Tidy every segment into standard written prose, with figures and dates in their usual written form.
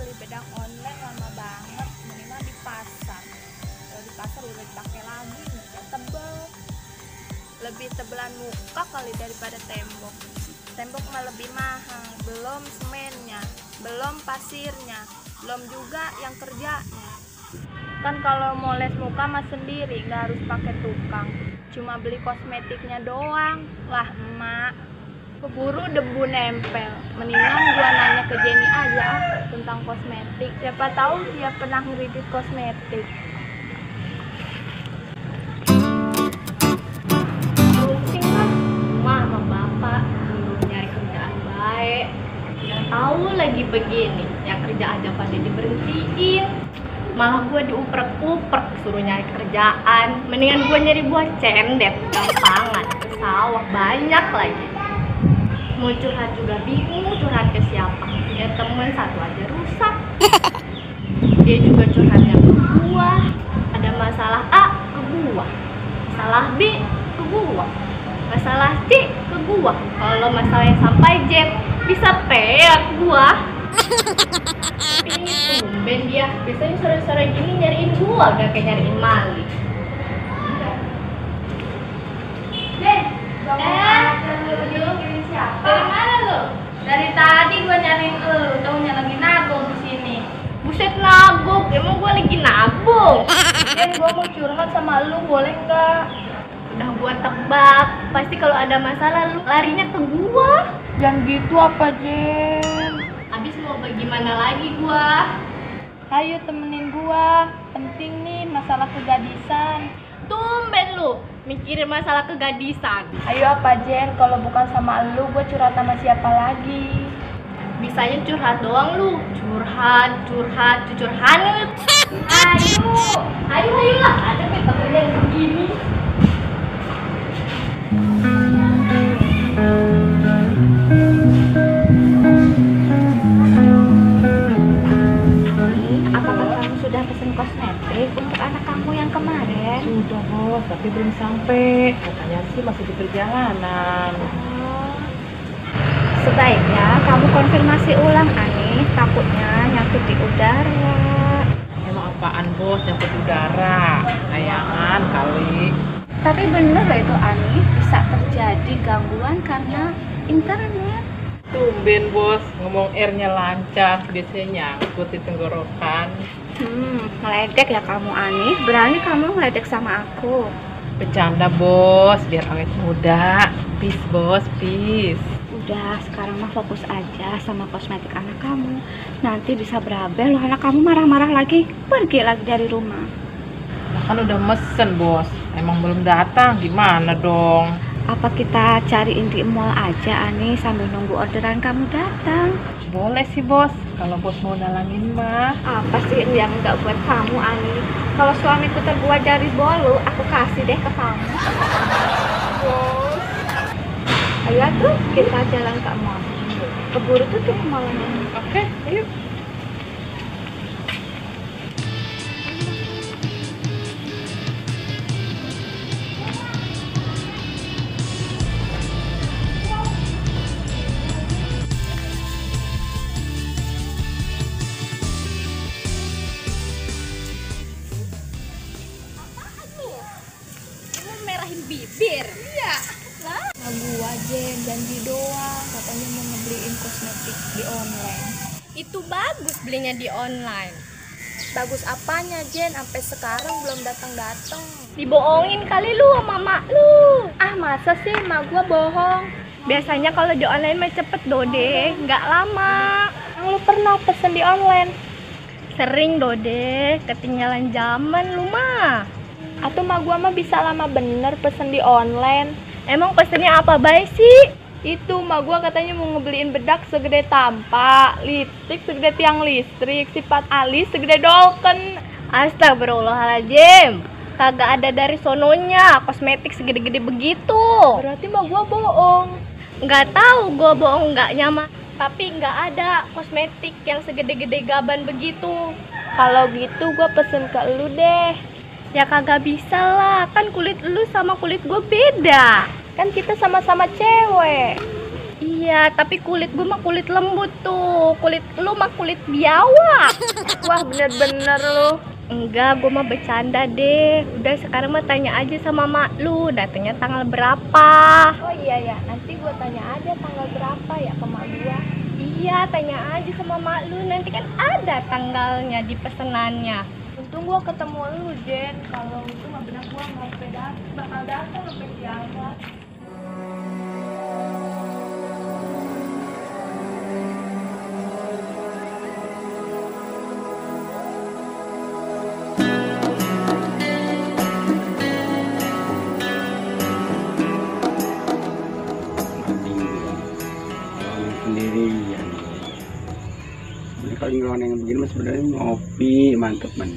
beli bedak online lama banget, minimal di pasar. Kalau di pasar udah dipakai lagi, nggak tebel. Lebih tebelan muka kali daripada tembok. Tembok mah lebih mahal, belum semennya, belum pasirnya, belum juga yang kerjanya. Kan kalau mau les muka mah sendiri, nggak harus pakai tukang. Cuma beli kosmetiknya doang. Lah emak, keburu debu nempel. Mendingan gua nanya ke Jenny aja tentang kosmetik. Siapa tahu dia pernah ngeritis kosmetik. Pusing lah, emak sama bapak belum nyari kerjaan baik. Udah tahu lagi begini, yang kerja aja pada diberhentiin. Malah gue diuprek-uprek suruh nyari kerjaan. Mendingan gue nyari buah cendet, gampangan, ke sawah banyak lagi. Mau curhat juga bingung, curhat ke siapa. Ya temen satu aja rusak. Dia juga curhatnya ke gue. Ada masalah A ke gue, masalah B ke gue, masalah C ke gue. Kalau masalahnya sampai Z bisa peak gue. Ini tumben dia, biasanya sore-sore gini nyariin gua, gak kayak nyariin maling. Siapa? Dari mana lo? Dari tadi gua nyariin lu, taunya lagi nabung di sini. Buset nabung, emang gua lagi nabung. Jen, gua mau curhat sama lu, boleh nggak? Udah gua tebak, pasti kalau ada masalah lu larinya ke gua. Jangan gitu apa, Jen? Abis mau bagaimana lagi gua? Ayo temenin gua, penting nih masalah kegadisan. Tumben lu mikirin masalah kegadisan. Ayo apa, Jen? Kalau bukan sama lu, gua curhat sama siapa lagi? Bisanya curhat doang lu, curhat, cucur hanut. Ayo lah, ada temen yang begini. Apakah kamu sudah pesen kosmetik untuk anak kamu yang kemarin? Sudah bos, tapi belum sampai. Katanya sih masih di perjalanan. Sebaiknya kamu konfirmasi ulang, Ani. Takutnya nyangkut di udara. Emang apaan bos, nyangkut udara? Layangan kali. Tapi bener gak itu, Ani? Bisa terjadi gangguan karena internet. Tumben bos, ngomong R-nya lancar. Biasanya nyangkut di tenggorokan. Ngeledek ya kamu, Ani. Berani kamu ngeledek sama aku. Bercanda bos, biar awet muda. Peace bos, peace. Udah, sekarang mah fokus aja sama kosmetik anak kamu. Nanti bisa berabe loh, anak kamu marah-marah lagi, pergi lagi dari rumah. Nah, kan udah mesen bos, emang belum datang, gimana dong? Apa kita cariin di mall aja, Ani, sambil nunggu orderan kamu datang? Boleh sih bos, kalau bos mau dalangin mah. Apa sih yang nggak buat kamu, Ani? Kalau suamiku terbuat dari bolu, aku kasih deh ke kamu. Ayo tuh, kita jalan ke mall. Keburu tutup mallnya. Oke, ayo. Merahin bibir. Iya. Nah, gua Jen, janji doang, katanya mau ngebeliin kosmetik di online. Itu bagus belinya di online. Bagus apanya, Jen? Sampai sekarang belum datang-datang. Dibohongin kali lu sama mak lu. Ah, masa sih mak gua bohong? Biasanya kalau di online mah cepet dode, nggak lama. Lu pernah pesen di online? Sering dode, ketinggalan zaman lu mah. Atau mak gua mah bisa lama bener pesen di online? Emang pesennya apa baik sih? Itu mak gua katanya mau ngebeliin bedak segede tampak, lipstik segede tiang listrik, sifat alis segede dolken. Astagfirullahaladzim, kagak ada dari sononya kosmetik segede-gede begitu. Berarti mak gua bohong. Nggak tahu gua bohong nggaknya mah, tapi nggak ada kosmetik yang segede-gede gaban begitu. Kalau gitu gua pesen ke lu deh. Ya kagak bisa lah, kan kulit lu sama kulit gue beda. Kan kita sama-sama cewek. Iya, tapi kulit gue mah kulit lembut tuh. Kulit lu mah kulit biawak. Wah, bener-bener lu. Enggak, gue mah bercanda deh. Udah sekarang mah tanya aja sama mak lu, datangnya tanggal berapa? Oh iya ya, nanti gue tanya aja tanggal berapa ya ke mak gua. Iya, tanya aja sama mak lu, nanti kan ada tanggalnya di pesenannya. Untung gue ketemu lu, Jen. Kalau itu mah bener gue bakal datang sampai Jawa. Sendirian. Ini kalau ngeloneng begini mas sebenarnya ngopi mantep man.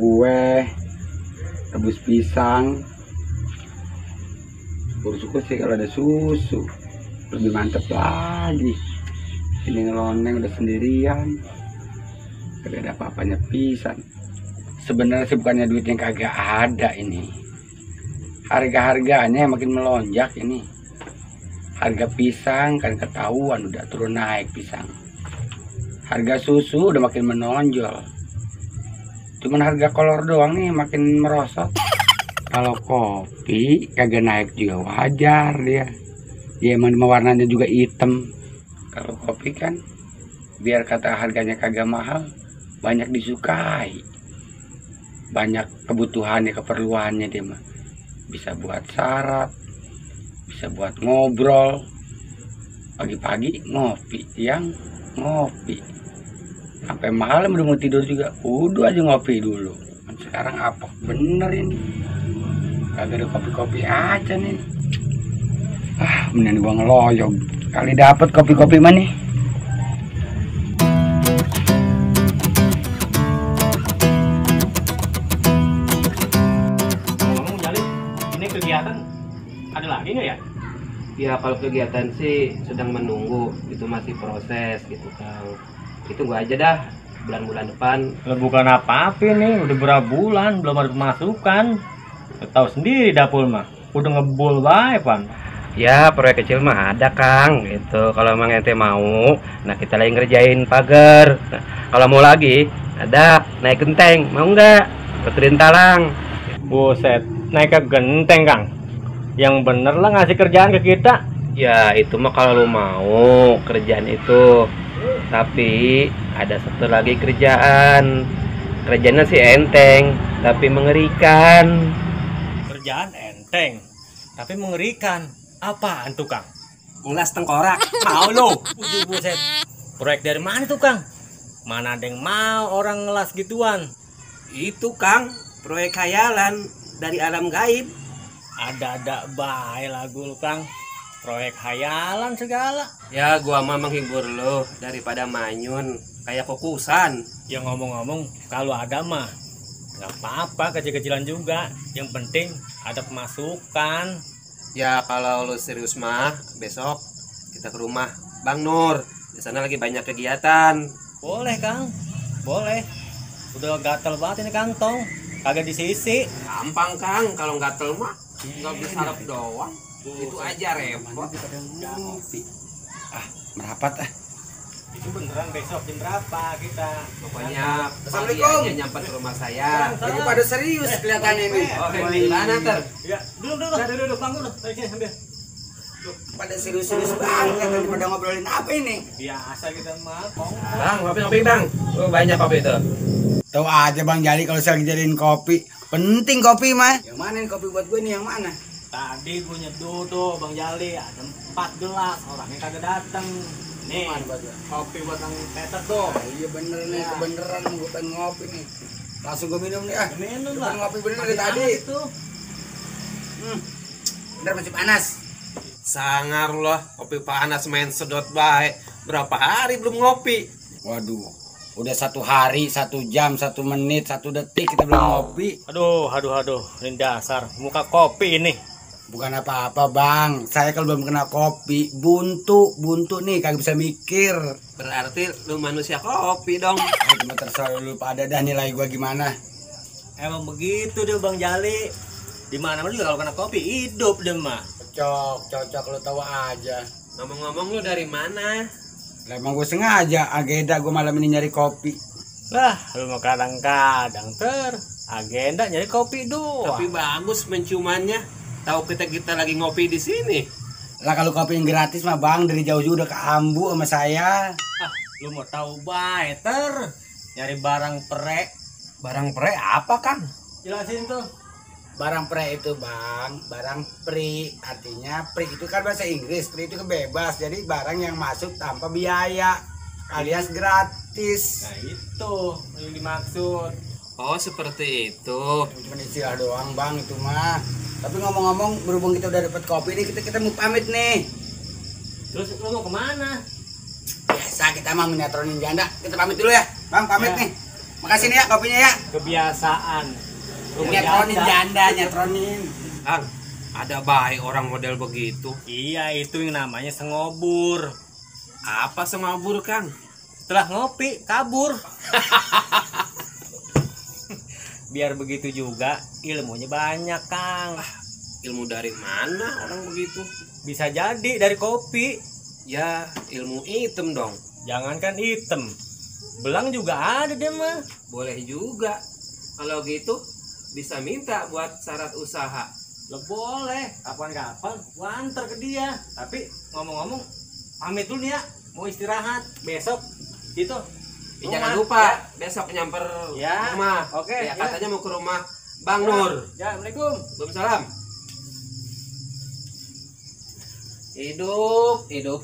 Kue, rebus pisang. Syukur sih kalau ada susu, lebih mantep lagi. Ini ngeloneng udah sendirian, kagak ada apa-apanya pisan. Sebenarnya sih bukannya duit yang kagak ada ini. Harga-harganya makin melonjak ini. Harga pisang kan ketahuan udah turun naik pisang. Harga susu udah makin menonjol. Cuman harga kolor doang nih makin merosot. Kalau kopi kagak naik juga wajar dia. Dia emang warnanya juga hitam. Kalau kopi kan biar kata harganya kagak mahal, banyak disukai. Banyak kebutuhannya, keperluannya dia mah. Bisa buat syarat, bisa buat ngobrol, pagi-pagi ngopi, siang ngopi, sampai malam udah mau tidur juga udah aja ngopi dulu. Sekarang apa bener ini, kagak ada kopi-kopi aja nih. Mending gua ngeloyog kali dapet kopi-kopi mana nih. Ngomong Jali, ini kegiatan ada lagi nggak ya? Ya kalau kegiatan sih sedang menunggu, itu masih proses gitu Kang. Itu gua aja dah bulan-bulan depan. Lah bukan apa-apa nih, udah berapa bulan belum ada pemasukan. Tahu sendiri dapur mah, udah ngebul bae pan. Ya proyek kecil mah ada Kang, gitu. Kalau emang ente mau, nah kita lagi ngerjain pagar. Nah, kalau mau lagi, ada naik genteng, mau nggak? Beterin talang. Buset, naik ke genteng Kang. Yang bener lah ngasih kerjaan ke kita. Ya itu mah kalau lu mau kerjaan itu. Tapi ada satu lagi kerjaan. Kerjaannya sih enteng, tapi mengerikan. Kerjaan enteng, tapi mengerikan. Apaan tuh Kang? Ngelas tengkorak. Mau lo? Buset. Proyek dari mana tuh Kang? Mana ada yang mau orang ngelas gituan? Itu Kang, proyek khayalan dari alam gaib. Ada-ada bae lagu lu Kang. Proyek khayalan segala. Ya gua mah menghibur lo daripada manyun kayak fokusan. Ya ngomong-ngomong, kalau ada mah nggak apa-apa, kecil-kecilan juga. Yang penting ada pemasukan. Ya kalau lo serius mah besok kita ke rumah Bang Nur. Di sana lagi banyak kegiatan. Boleh Kang, boleh. Udah gatel banget ini kantong, kagak disisi. Gampang Kang, kalau gatel mah nggak bisa sarap doang. Itu aja repot. Merapat Itu beneran besok jam berapa kita? Pokoknya pagi aja nyampe ke rumah saya. Lagi pada serius kelihatannya ini. Oh, gimana ter? Ya, duduk, Bang, duduk. Ayo, ambil. Pada serius-serius banget tadi pada ngobrolin apa ini? Biasa kita mah, Bang, kopi Bang. Oh, banyak kopi itu. Tahu aja Bang Jali kalau saya jadiin kopi. Penting kopi mah. Yang mana nih kopi buat gue nih, yang mana? Tadi gue nyeduh tuh Bang Jali, ada 4 gelas, orangnya kagak dateng. Nih, kopi buat Bang Peter tuh. Iya bener nih, kebeneran gue pengen ngopi nih. Langsung gue minum nih ah. Minum Gua lah. pengen ngopi bener dari Masih tadi. hangat itu. Bener masih panas. Sangar loh, kopi panas main sedot baik. Berapa hari belum ngopi? Waduh, udah 1 hari, 1 jam, 1 menit, 1 detik kita belum ngopi. Aduh, ini dasar muka kopi ini. Bukan apa-apa Bang, saya kalau belum kena kopi buntu nih kagak bisa mikir. Berarti lu manusia kopi dong. Cuma terserah lu pada dah nilai gua gimana. Emang begitu deh Bang Jali. Di mana juga kalau kena kopi hidup deh mah. Cocok lu tahu aja. Ngomong-ngomong lu dari mana? Lah emang gue sengaja agenda gue malam ini nyari kopi. Lah, lu mau kadang-kadang agenda nyari kopi doang. Tapi bagus menciumannya. Tahu kita lagi ngopi di sini. Lah kalau kopi yang gratis mah Bang dari jauh-jauh udah ke Ambu sama saya. Lu mau tahu bae, nyari barang pre. Barang pre apa, Kang? Jelasin tuh. Barang pre itu Bang, barang free. Artinya free itu kan bahasa Inggris, free itu bebas. Jadi barang yang masuk tanpa biaya alias gratis. Nah, itu yang dimaksud. Oh, seperti itu. Cuma istilah doang Bang itu mah. Tapi ngomong-ngomong berhubung kita udah dapat kopi nih, kita mau pamit nih. Terus lu mau kemana? Biasa kita mah menyatronin janda. Kita pamit dulu ya. Bang pamit Ya. nih. Makasih nih ya kopinya ya. Kebiasaan. Nyatronin janda, nyatronin. Kang, ada baik orang model begitu. Iya, itu yang namanya sengobur. Apa semabur, Kang? Setelah ngopi, kabur. Biar begitu juga ilmunya banyak, Kang. Ilmu dari mana orang begitu? Bisa jadi dari kopi. Ya, ilmu hitam dong. Jangankan hitam, belang juga ada deh mah. Boleh juga. Kalau gitu, bisa minta buat syarat usaha. Lo boleh, kapan-kapan gua antar ke dia. Tapi ngomong-ngomong, pamit dulu nih ya, mau istirahat. Besok itu. Jangan rumah, lupa ya. besok nyamper Ya, rumah. oke, Ya, ya. katanya mau ke rumah Bang Nur. Ya, Assalamualaikum. Waalaikumsalam. Hidup, hidup.